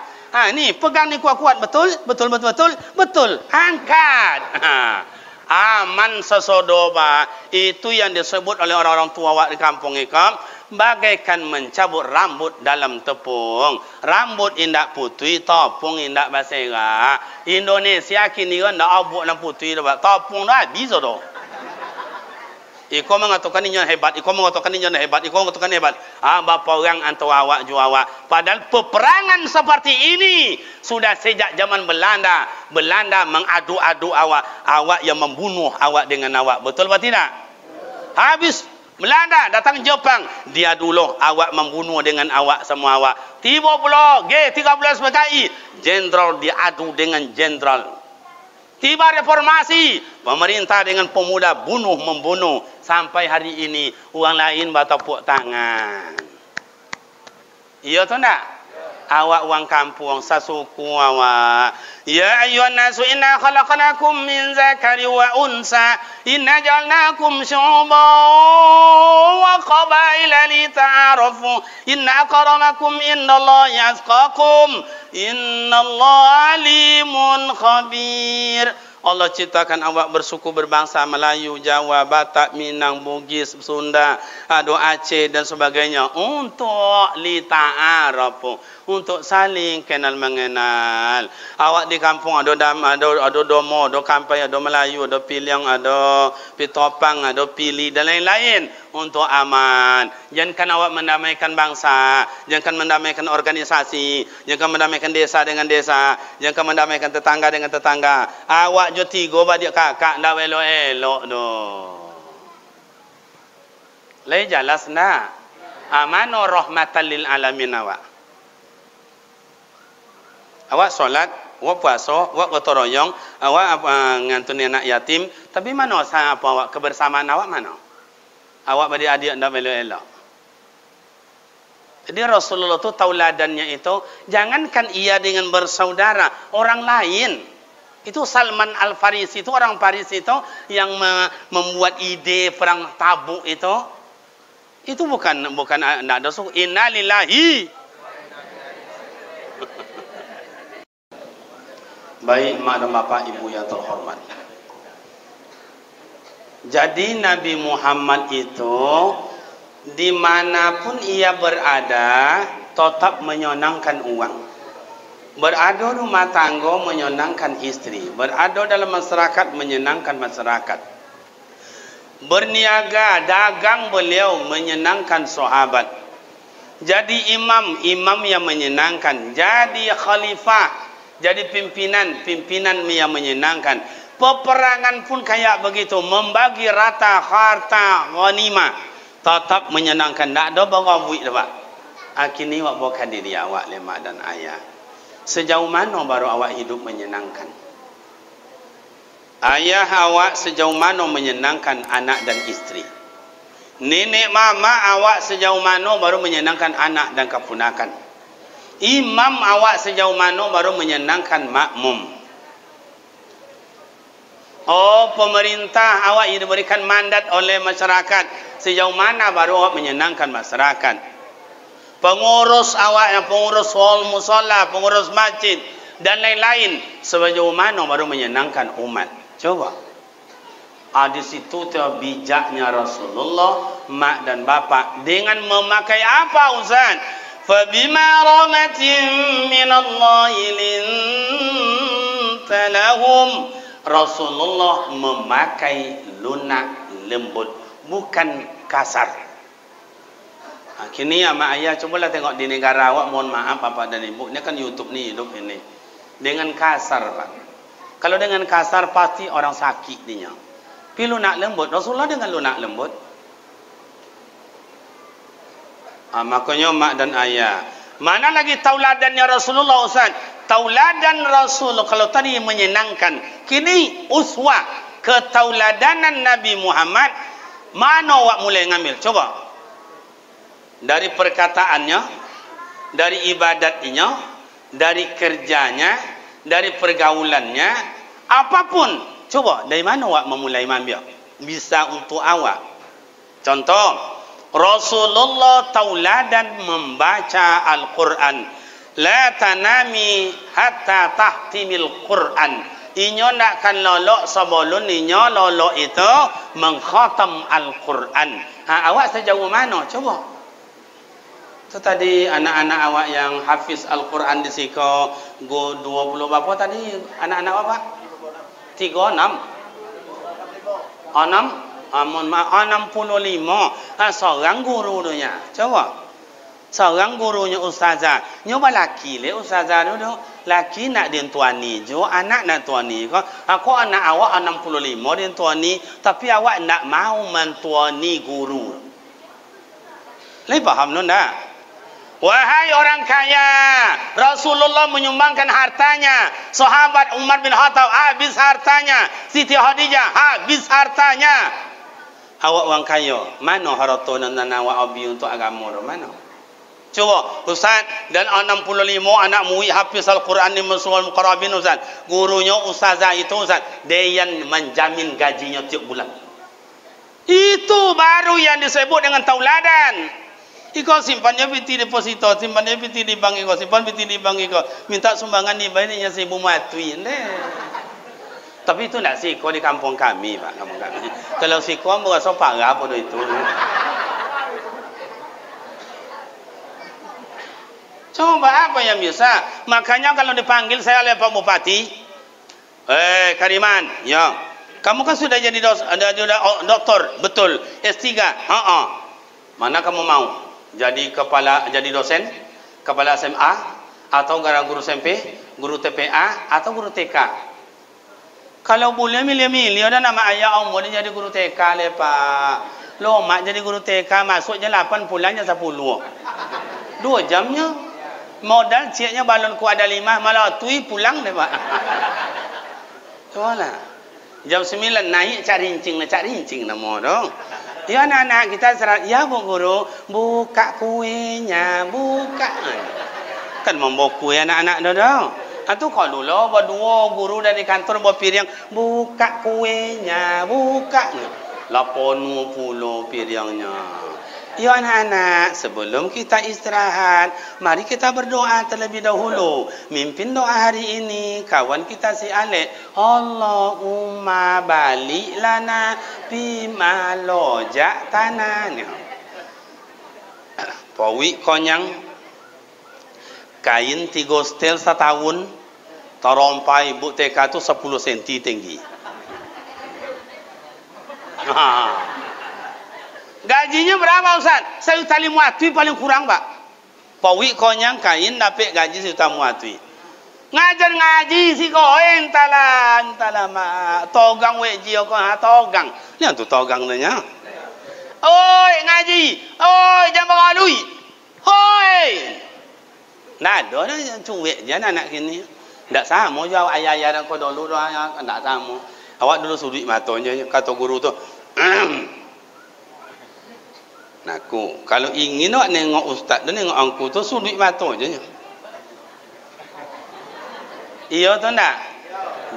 Ni pegang ni kuat-kuat. Betul. Angkat. Aman sesodoba. Itu yang disebut oleh orang-orang tua awak di kampung ikam. Bagaikan mencabut rambut dalam tepung. Rambut indak putih, topung indak basera. Indonesia kini kan dah abuk dalam putih dah. Topung dah habis dah. Iko mengatakan ini hebat, iko mengatakan ini hebat. Bapa orang antara awak jua awak. Padahal peperangan seperti ini sudah sejak zaman Belanda. Belanda mengadu-adu awak. Awak yang membunuh awak dengan awak. Betul atau tidak? Habis Belanda datang Jepang. Dia dulu awak membunuh dengan awak semua awak. Tiba pula G13 PKI. Jenderal diadu dengan jenderal. Tiba reformasi, pemerintah dengan pemuda bunuh-membunuh. Sampai hari ini, orang lain bertepuk tangan. Iya atau tak? Awak orang kampung, sasuku awak. Ya ayuhan nasu inna khalaqnakum min zakari wa unsa. Inna jalnakum syu'ban wa qabaila lita'arafu. Inna akramakum indallahi atqakum. Innallaha alimun khabir. Allah ciptakan awak bersuku berbangsa Melayu, Jawa, Batak, Minang, Bugis, Sunda, Aceh dan sebagainya untuk lita'arafu, untuk saling kenal mengenal. Awak di kampung ada Domo, ada Kampai, ada Melayu, ada Piliang, ada Pitopang, ada Pili dan lain-lain untuk aman. Jangan awak mendamaikan bangsa, jangan mendamaikan organisasi, jangan mendamaikan desa dengan desa, jangan mendamaikan tetangga dengan tetangga. Awak jo tiga badik kakak ndak elok-elok doh. Lai jelas nak. Amano rahmatan lil alamin awak. Awak solat, awak puasa, awak gotong royong, awak ngantuni anak yatim, tapi mana apa awak kebersamaan awak mana? Awak bagi adik ndak elok-elok. Jadi Rasulullah tu tauladannya itu, jangankan ia dengan bersaudara, orang lain. Itu Salman Al-Farisi itu, orang Paris itu yang membuat ide perang Tabuk itu. Itu bukan nak dosa. Innalillahi. Baik mak dan bapak ibu yang terhormat. Jadi Nabi Muhammad itu dimanapun ia berada tetap menyenangkan uang. Berada rumah tangga menyenangkan istri. Berada dalam masyarakat menyenangkan masyarakat. Berniaga, dagang beliau menyenangkan sahabat. Jadi imam yang menyenangkan. Jadi khalifah, jadi pimpinan yang menyenangkan. Peperangan pun kayak begitu, membagi rata harta ghanimah, tetap menyenangkan. Tak ada berabui dah pak. Akhirnya awak bukan diri awak lemak dan ayah. Sejauh mana baru awak hidup menyenangkan? Ayah awak sejauh mana menyenangkan anak dan istri? Nenek mama awak sejauh mana baru menyenangkan anak dan keponakan? Imam awak sejauh mana baru menyenangkan makmum? Oh, pemerintah awak yang diberikan mandat oleh masyarakat, sejauh mana baru awak menyenangkan masyarakat? Pengurus awak yang pengurus hall musalla, pengurus masjid dan lain-lain, sejauh mana baru menyenangkan umat? Coba. Di situ bijaknya Rasulullah, mak dan bapak dengan memakai apa Ustaz? Fabima rahmatin minallahi linta lahum. Rasulullah memakai lunak lembut, bukan kasar. Kini mak ayah cubalah tengok di negara awak, mohon maaf bapak dan ibu, ini kan YouTube ni hidup ini dengan kasar pak. Kalau dengan kasar pasti orang sakit dia. Pi lunak lembut, Rasulullah dengan lunak lembut. Makanya mak dan ayah, mana lagi tauladannya Rasulullah Ustaz? Tauladan Rasul kalau tadi menyenangkan, kini uswah ketauladanan Nabi Muhammad, mana awak mulai ngambil? Coba. Dari perkataannya, dari ibadatnya, dari kerjanya, dari pergaulannya, apapun. Coba, dari mana awak memulai ambil? Bisa untuk awak. Contoh, Rasulullah tauladan membaca Al-Quran. La tanami hatta tahtimil Quran. Inyo nak kan lolok sebelum inyo lolok itu mengkhatam Al-Quran. Awak sejauh mana? Coba. Itu tadi anak-anak awak yang hafiz Al-Quran di siko 20 berapa tadi anak-anak apa? 36 65 seorang guru dunya. Coba. Seorang gurunya ustazah. Nyoba laki le ustazah dulu. Laki nak dia tuani jo, anak nak tuani ko. Aku anak awak 65 dia tuani, tapi awak nak mau mentuani guru. Lei paham non dah? Wahai orang kaya, Rasulullah menyumbangkan hartanya. Sahabat Umar bin Khattab habis hartanya. Siti Khadijah habis hartanya. Awak orang kaya, mana harta dan awak abi untuk agama mana? Coba, Ustaz, dan 65 anak murid hafiz Al-Quran di Masjidil Muqarrabin Ustaz. Gurunya ustazah itu Ustaz, dia yang menjamin gajinya tiap bulan. Itu baru yang disebut dengan tauladan. Iko simpannya piti deposito, simpannya piti di bank iko, simpan piti di bank iko. Minta sumbangan di bayinya seribu matui. Tapi itu tidak siko di kampung kami, Pak, kampung kami. Kalau siko berasa parah pada itu. Coba apa yang bisa? Makanya kalau dipanggil saya oleh Pak Bupati, Kariman, ya, kamu kan sudah jadi doktor, betul, S3, mana kamu mau? Jadi dosen, kepala SMA, atau guru SMP, guru TPA, atau guru TK? Kalau boleh milih-milih, ada nama ayah om boleh jadi guru TK le Pak. Lo mak jadi guru TK masuknya 8 pulangnya 10. 2 jamnya. Modal ciknya balon ku ada 5, malah tui pulang deh, Pak. Itulah. Jam 9 naik cak rincing nama dong. Ya anak-anak kita serat, ya Bu Guru, buka kuenya, buka. Kan membawa kue anak-anak dong. Itu kalau dulu berdua guru dari kantor bawa piring, buka kuenya, buka. 80 piringnya. Ya anak-anak, sebelum kita istirahat, mari kita berdoa terlebih dahulu. Mimpin doa hari ini kawan kita si Alek. Allahumma balik lana bima lojak tanahnya. Pawi konyang kain 3 setel setahun, terompai ibu TK itu 10 cm tinggi. Gajinya berapa Ustaz? 1 juta 500 paling kurang, Pak. Pawi konyang kain dapat gaji 1 juta 500. Ngajar ngaji si ko entala mak togang weji ko ha togang. Ni tu togang nya. Oi ngaji. Oi jangan balui. Hoi. Nah, ada yang cuek je anak kini. Ndak sama jauh ayah-ayah dan ko dulu doa ndak sama. Awak dulu sudut matanya kata guru tu. Naku, kalau ingin nak nengok ustaz dan nengok angku tu sudut mata je. Iya tu ndak?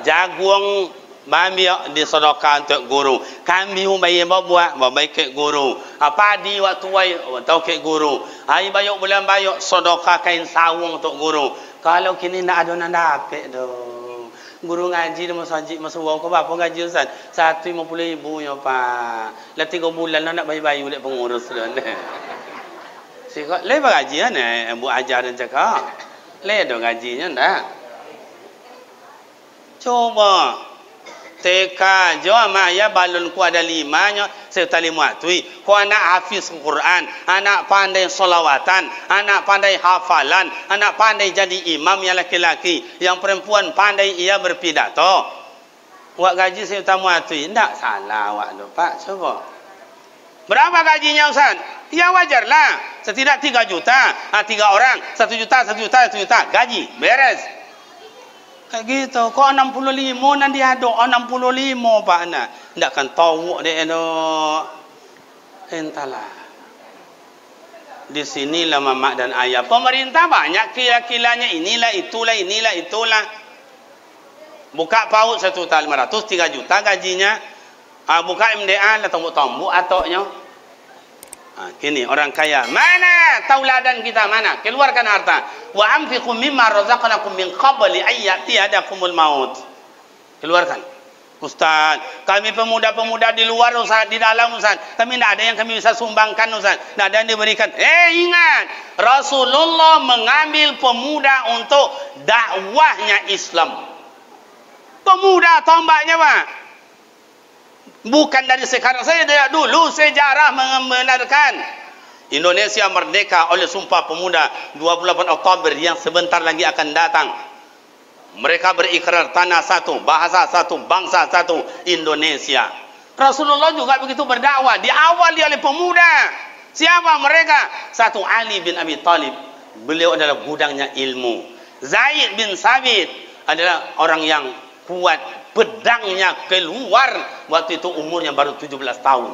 Jagung bambiak disedekah untuk guru. Kambing bayi buat baik guru. Padi waktu wai tau ke guru. Ai bayok bulan bayok sedekah kain sawung untuk guru. Kalau kini ndak ada nak dapat doh. Guru ngaji di masjid masuwang ko berapa gaji Ustaz? 150,000 ya Pak. Lah 3 bulan nak bayi-bayi oleh pengurus dah. Sikak le gaji ne buat ajar dan cakap. Le do gajinya ndak. Coba TK jauh ya balon ku ada 5-nya 1,500. Ko anak hafiz Quran, anak pandai solawatan, anak pandai hafalan, anak pandai jadi imam yang laki-laki, yang perempuan pandai ia berpidato. Wak gaji 1,500 ndak salah wak tu Pak. Coba. Berapa gajinya Ustaz? Ya wajarlah. Setidak 3 juta. 3 orang 1 juta, 1 juta, 1 juta gaji. Beres. Kayak gitu. Kok 65 nanti ada 65 Pak nak. Ndak kan tahu dek no. Entahlah. Di sinilah mamak dan ayah. Pemerintah banyak kila-kilanya inilah itulah. Buka PAUD 1,500 3 juta gajinya. Buka MDA lah tombok-tombok atoknya. Kini orang kaya. Mana tauladan kita mana? Keluarkan harta. Wa anfiqu mimma razaqnakum min qabli ayyati adakumul maut. Keluarkan. Ustaz, kami pemuda-pemuda di luar Ustaz, di dalam Ustaz. Kami tidak ada yang kami bisa sumbangkan Ustaz. Tidak ada yang diberikan. Ingat, Rasulullah mengambil pemuda untuk dakwahnya Islam. Pemuda tombaknya Pak. Bukan dari sekarang, saya dari dulu sejarah membenarkan Indonesia merdeka oleh Sumpah Pemuda 28 Oktober yang sebentar lagi akan datang. Mereka berikrar tanah satu, bahasa satu, bangsa satu, Indonesia. Rasulullah juga begitu berdakwah, diawali oleh pemuda. Siapa mereka? Satu, Ali bin Abi Thalib. Beliau adalah gudangnya ilmu. Zaid bin Sabit adalah orang yang kuat, pedangnya keluar waktu itu umurnya baru 17 tahun.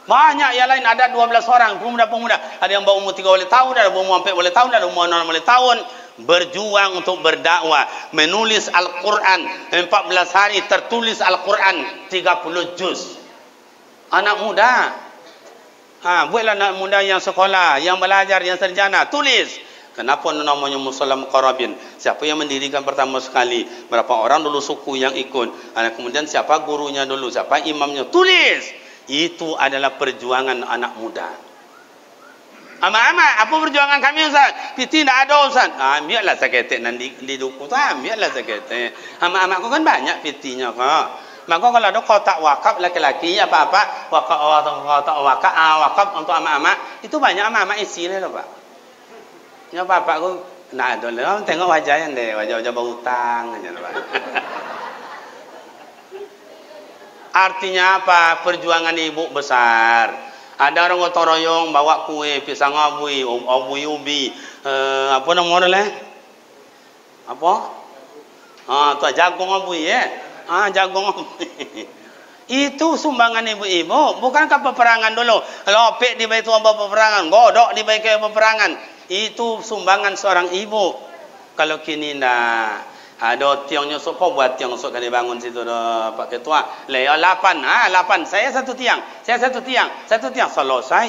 Banyak yang lain, ada 12 orang pemuda-pemuda. Ada yang baru umur 3 tahun, ada umur 4 tahun, ada umur 6 tahun. Berjuang untuk berdakwah, menulis Al-Quran 14 hari tertulis Al-Quran 30 juz. Anak muda, buatlah anak muda yang sekolah, yang belajar, yang sarjana, tulis. Kenapa namanya Musallam Qarabin? Siapa yang mendirikan pertama sekali? Berapa orang dulu suku yang ikut? Kemudian siapa gurunya dulu? Siapa imamnya? Tulis. Itu adalah perjuangan anak muda. Ama-ama, apa perjuangan kami Ustaz? Piti tidak ada Ustaz. Ambillah seketik nanti di duku tu, ambillah seketik. Ama-ama aku kan banyak pitinya kok. Maka kalau ada kotak wakaf laki-laki apa-apa, kotak wakaf untuk ama-ama, itu banyak ama-ama isinya loh Pak. Ya bapak aku nak ada lah, tengok wajahnya deh, wajah-wajah berhutang aja Pak. Artinya apa? Perjuangan ibu besar. Ada orang gotong royong bawa kue, pisang abui, ubi, apa nama dia? Apa? Tu jagung abui jagung abui. Itu sumbangan ibu-ibu, bukankah peperangan dulu? Lopek di baitu apa peperangan, godok di baitu peperangan. Itu sumbangan seorang ibu. Kalau kini ndak ada tiang nyusuk, kau buat tiang nyusuk kali bangun situ dah Pak Ketua. Lea 8, 8. Saya satu tiang, selesai.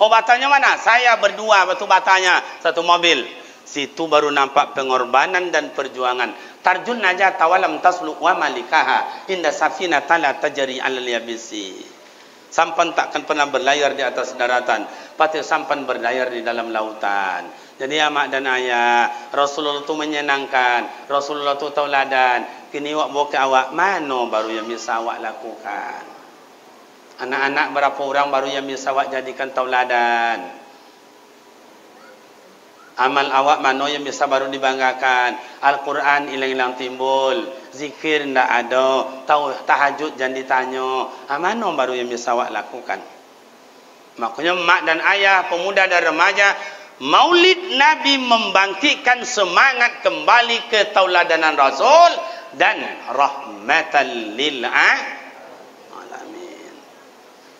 Oh batanya mana? Saya berdua batu batanya, satu mobil. Situ baru nampak pengorbanan dan perjuangan. Tarjun naja tawalam taslu wa malikaha inda safina tala tajri alal yabisi. Sampan takkan pernah berlayar di atas daratan, pasti sampan berlayar di dalam lautan. Jadi mak dan ayah, Rasulullah itu menyenangkan, Rasulullah itu tauladan. Kini awak bawa ke awak, mana baru yang bisa awak lakukan? Anak-anak berapa orang baru yang bisa awak jadikan tauladan? Amal awak mana yang bisa baru dibanggakan? Al-Quran hilang-hilang timbul, zikir tidak ada, tahu tahajud jangan ditanya. Mana baru yang bisa awak lakukan? Makanya mak dan ayah, pemuda dan remaja, Maulid Nabi membangkitkan semangat kembali ke tauladanan Rasul dan rahmatan lil alamin.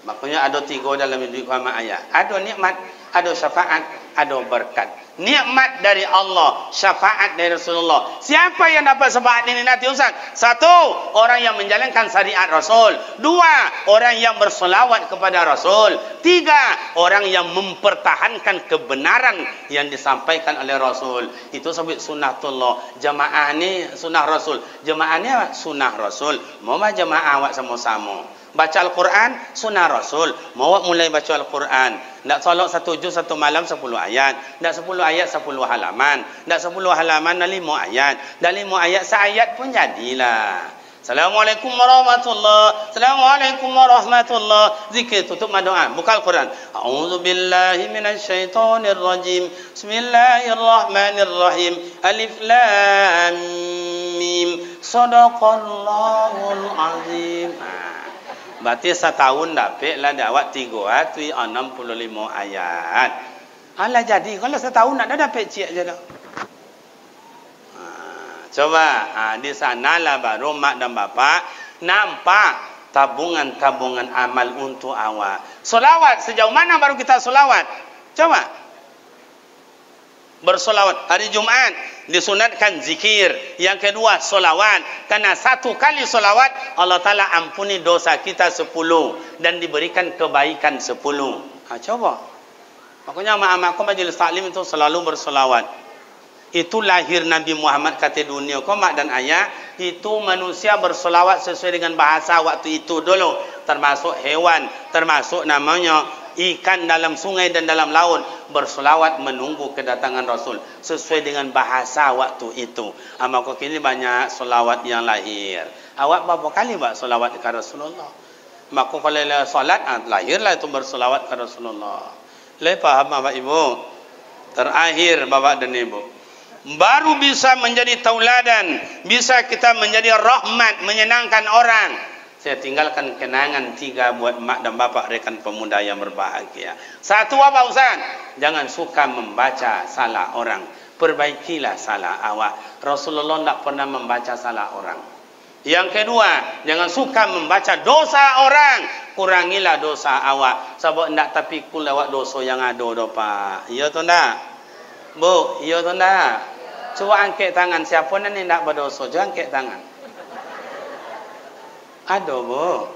Makanya ada 3 dalam hidup mak ayah. Ada nikmat, ada syafaat, ada berkat. Nikmat dari Allah, syafaat dari Rasulullah. Siapa yang dapat syafaat ini nanti Ustaz? 1, orang yang menjalankan syariat Rasul. 2, orang yang bersolawat kepada Rasul. 3, orang yang mempertahankan kebenaran yang disampaikan oleh Rasul. Itu sebut sunnatullah. Jamaah ni sunnah Rasul. Jamaah ni sunnah Rasul. Mau jamaah awak sama-sama. Baca Al-Quran, sunnah Rasul. Mau mulai baca Al-Quran. Tak solat 1 juz 1 malam 10 ayat. Tak 10 ayat 10 halaman. Tak 10 halaman 5 ayat. Tak 5 ayat seayat pun jadilah. Assalamualaikum warahmatullahi. Assalamualaikum warahmatullahi. Zikir tutup doa. Buka Al-Quran. A'udzubillahi minasyaitonirrajim. Bismillahirrahmanirrahim. Alif lam mim. Sadaqallahul azim. Berarti setahun dapatlah dakwah 365 ayat. Alah jadi kalau setahun nak dapat cik je dah. Coba di sanalah baru mak dan bapak nampak tabungan-tabungan amal untuk awak. Solawat sejauh mana baru kita solawat? Coba. Bersolawat hari Jumaat disunatkan zikir. Yang kedua solawat. Karena 1 kali solawat Allah Ta'ala ampuni dosa kita 10 dan diberikan kebaikan 10. Coba. Makanya mak-makku majlis taklim itu selalu bersolawat. Itu lahir Nabi Muhammad kata dunia. Kau mak dan ayah itu manusia bersolawat sesuai dengan bahasa waktu itu dulu. Termasuk hewan, termasuk namanya ikan dalam sungai dan dalam laut bersolawat menunggu kedatangan Rasul sesuai dengan bahasa waktu itu. Maka kini banyak solawat yang lahir. Awak berapa kali buat solawat ke Rasulullah? Maka kalau solat lahirlah itu bersolawat ke Rasulullah. Lepas Bapak Ibu, terakhir Bapak dan Ibu, baru bisa menjadi tauladan, bisa kita menjadi rahmat, menyenangkan orang. Saya tinggalkan kenangan 3 buat mak dan bapak rekan pemuda yang berbahagia. 1 apa Ustaz? Jangan suka membaca salah orang. Perbaikilah salah awak. Rasulullah tidak pernah membaca salah orang. Yang kedua, jangan suka membaca dosa orang. Kurangilah dosa awak. Sebab tidak tapi kul lewat dosa yang ada dah Pak. Ya tu tak? Bu, ya tu tak? Cuba angkat tangan. Siapa ni tidak berdosa? Jangan angkat tangan. Ada bu.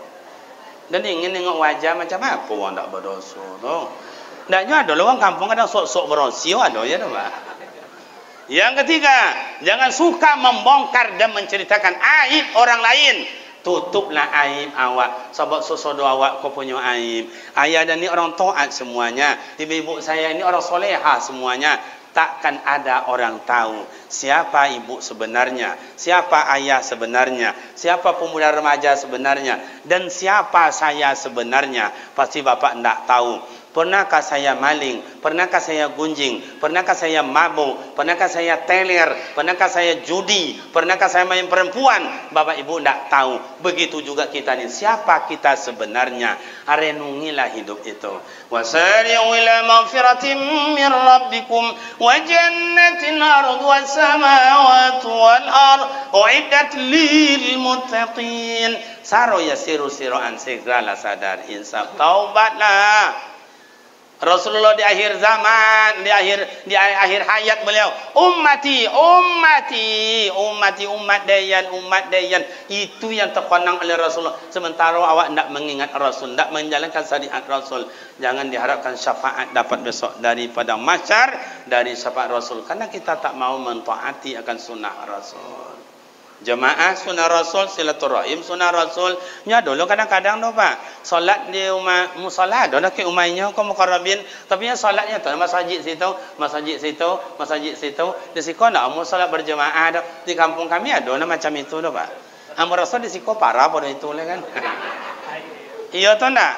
Dan ingin tengok wajah macam apa orang tak berdosa tu. Taknya ada orang kampung ada sok-sok berosio ada ya tu Pak. Yang ketiga, jangan suka membongkar dan menceritakan aib orang lain. Tutuplah aib awak. Sebab sesuatu awak kau punya aib. Ayah dan ni orang taat semuanya. Ibu-ibu saya ini orang solehah semuanya. Takkan ada orang tahu siapa ibu sebenarnya, siapa ayah sebenarnya, siapa pemuda remaja sebenarnya, dan siapa saya sebenarnya. Pasti bapak tidak tahu. Pernahkah saya maling? Pernahkah saya gunjing? Pernahkah saya mabuk? Pernahkah saya teler? Pernahkah saya judi? Pernahkah saya main perempuan? Bapak Ibu tidak tahu. Begitu juga kita ni. Siapa kita sebenarnya? Renungilah hidup itu. Wasari'u ila maghfiratin min rabbikum wa jannatin arduha as-samawati wal ard u'iddat lil muttaqin. Saro yasiru siroan, segeralah sadar insaf, taubatlah. Rasulullah di akhir zaman, di akhir hayat beliau, umat dayan. Itu yang terkenang oleh Rasulullah. Sementara awak tidak mengingat Rasul, tidak menjalankan syariat Rasul, jangan diharapkan syafaat dapat besok daripada mahsyar dari syafaat Rasul, karena kita tak mau mentaati akan sunnah Rasul. Jemaah sunnah Rasul, silaturahim sunnah Rasul. Nya dulu kadang-kadang tu Pak, solat di rumah musalla ada ke umainya kau mukarrabin, tapi yang solatnya tu masjid situ. Di siko nak mau solat berjemaah dah. Di kampung kami ada macam itu tu Pak. Amor Rasul di siko parah pada itu lah kan. Iya tu ndak?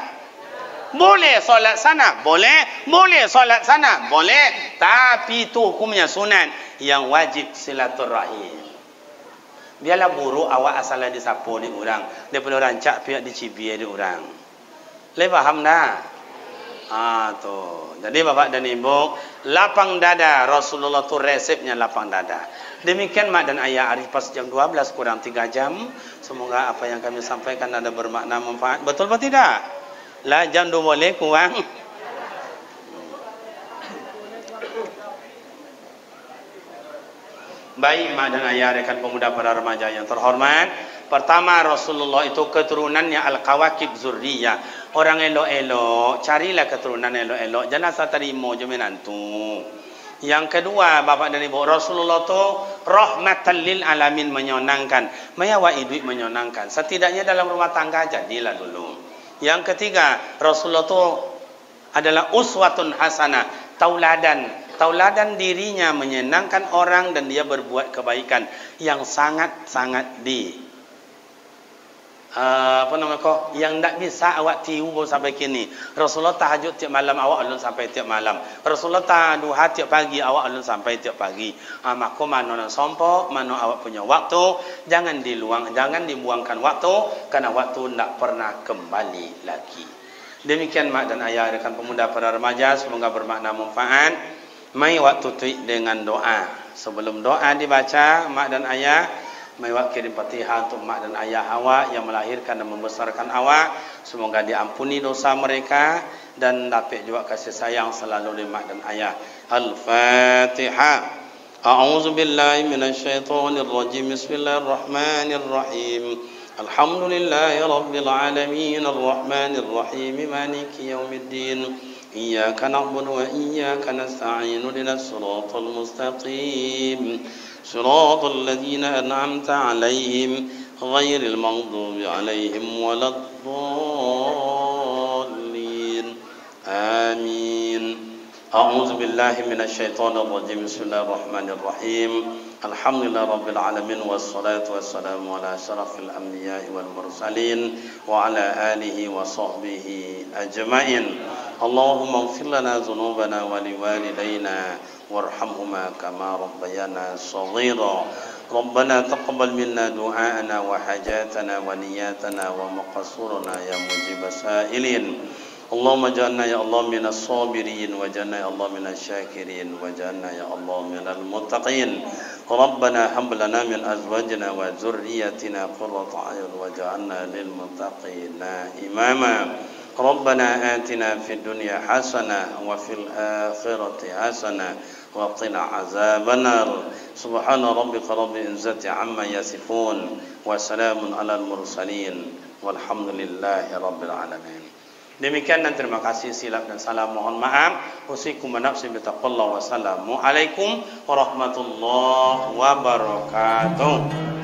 Boleh solat sana, boleh solat sana, boleh. Tapi itu hukumnya sunat, yang wajib silaturahim. Biarlah buruk awak asalnya disapu di orang, daripada rancak pihak dicibir di orang. Le faham dah? Tu. Jadi Bapak dan Ibu, lapang dada Rasulullah tu resepnya lapang dada. Demikian mak dan ayah, hari pas jam 12 kurang 3 jam. Semoga apa yang kami sampaikan ada bermakna manfaat. Betul atau tidak? Lah jam 2 boleh kurang. Baik mak dan ayah, rekan pemuda para remaja yang terhormat. Pertama, Rasulullah itu keturunannya al-kawakib zurriyah. Orang elok-elok, carilah keturunan elok-elok. Jangan asal terima je menantu. Yang kedua, Bapak dan Ibu, Rasulullah itu rahmatan lil alamin, menyenangkan. Mayawai duit menyenangkan. Setidaknya dalam rumah tangga jadilah dulu. Yang ketiga, Rasulullah itu adalah uswatun hasanah, tauladan dirinya menyenangkan orang dan dia berbuat kebaikan yang sangat-sangat yang tak bisa awak tiru sampai kini. Rasulullah tahajud tiap malam, awak alun sampai tiap malam. Rasulullah duha tiap pagi, awak alun sampai tiap pagi. Maka mana nak sompok, mana awak punya waktu, jangan dibuangkan waktu, karena waktu tak pernah kembali lagi. Demikian mak dan ayah, rekan pemuda para remaja, semoga bermakna manfaat. Mai waktu tuik dengan doa. Sebelum doa dibaca, mak dan ayah, mai wak kirim Fatihah untuk mak dan ayah awak yang melahirkan dan membesarkan awak. Semoga diampuni dosa mereka dan dapat juga kasih sayang selalu oleh mak dan ayah. Al-Fatihah. A'udzu billahi minasyaitonir rajim. Bismillahirrahmanirrahim. Alhamdulillahi rabbil alamin, arrahmanir rahim, maliki yaumiddin. إياك نعبد وإياك نستعين اهدنا الصراط المستقيم صراط الذين أنعمت عليهم غير المغضوب عليهم ولا الضالين آمين. أعوذ بالله من الشيطان الرجيم. بسم الله الرحمن الرحيم. الحمد لله رب العالمين والصلاة والسلام على أشرف الأنبياء والمرسلين وعلى آله وصحبه أجمعين. اللهم اغفر لنا ذنوبنا ولوالدينا وارحمهما كما ربيانا صغيرا. ربنا تقبل منا دعاءنا وحاجاتنا ونياتنا ومقصورنا يا مجيب السائلين. اللهم اجعلنا يا الله من الصابرين واجعلنا يا الله من الشاكرين واجعلنا يا الله من المتقين. ربنا هب لنا من أزواجنا وذريتنا قرة أعين واجعلنا للمتقين إماما. ربنا آتنا في الدنيا حسنة وفي الآخرة حسنة وقنا عذاب النار. سبحان ربك رب العزة عما يصفون وسلام على المرسلين والحمد لله رب العالمين. Demikian dan terima kasih, silap dan salam mohon maaf. Usikum wa nafsi bitaqwallah. Wassalamualaikum warahmatullahi wabarakatuh.